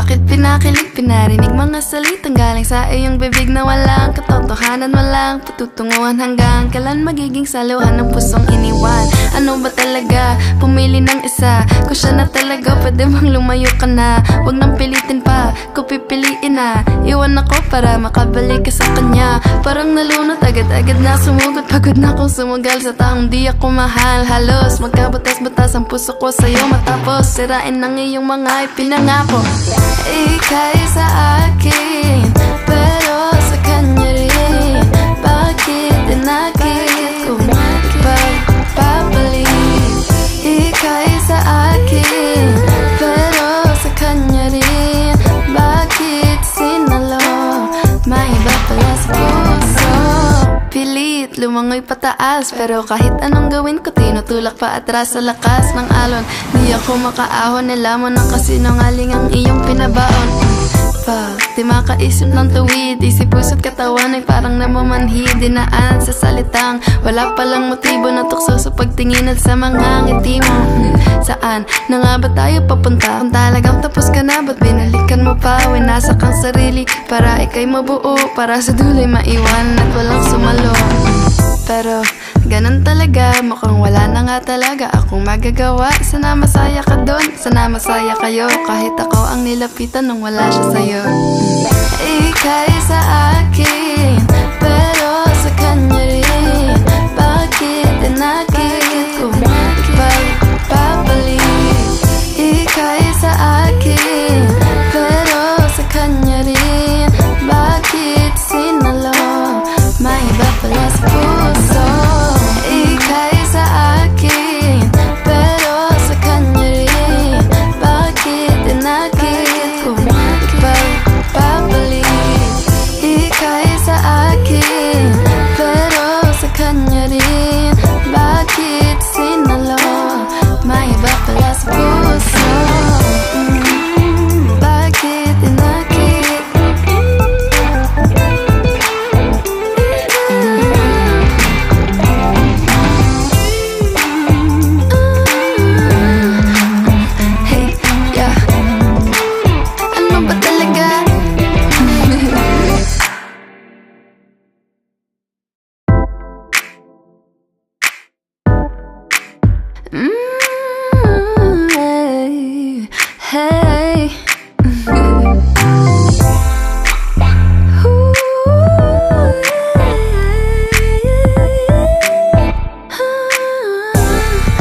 Bakit pinakilig, pinarinig mga salitang galing sa iyong bibig na walang katotohanan, walang patutunguhan hanggang kailan magiging saluhan ng pusong iniwan? Ano ba talaga? Pumili ng isa. Kung siya na talaga, pwede bang lumayo ka na? Huwag nang pilitin pa, kung pipiliin na. Iwan ako para makabalik ka sa kanya. Parang nalunod, agad-agad na sumugod. Pagod na akong sumugal sa taong di ako mahal. Halos magkabatas-batas ang puso ko sa'yo, matapos sirain ng iyong mga ipinangako. Ika'y sa akin, pero sa kanya rin. Bakit dinakit kung pagpapalik? Ika'y sa akin, pero sa kanya rin. Bakit sinalo? May iba pala sa puso. Pilit, lumangoy pataas, pero kahit anong gawin ko, tinutulak pa atras sa lakas ng alon. Di ako makaahon, nalaman ng kasinungaling ang iyong pinabaon. Di makaisip ng tuwid, isip puso't katawan ay parang namamanhid. Dinaan sa salitang wala palang motibo na tukso sa pagtingin at sa mga ngiti mo. Saan na nga ba tayo papunta? Kung talagang tapos ka na, ba't binalikan mo pa? Winasak ang sarili para ika'y mabuo, para sa dulo'y maiwan at walang sumalo. Pero ganun talaga, mukhang wala na nga talaga akong magagawa. Sana masaya ka dun, sana masaya kayo, kahit ako ang nilapitan nung wala siya sa'yo. Ika'y sa akin, pero sa kanya rin. Bakit dinakit kung pagpapalik? Ika'y sa akin, pero sa kanya rin. Bakit sinalo? May iba pala sa puso. Ika'y sa akin, pero sa kanya rin. Bakit dinakit kung pagpapalik? Ika'y sa akin, pero sa kanya rin. Bakit sinalo? May iba pala sa puso. Bakit dinakit? Hey, yeah. Ano ba talaga?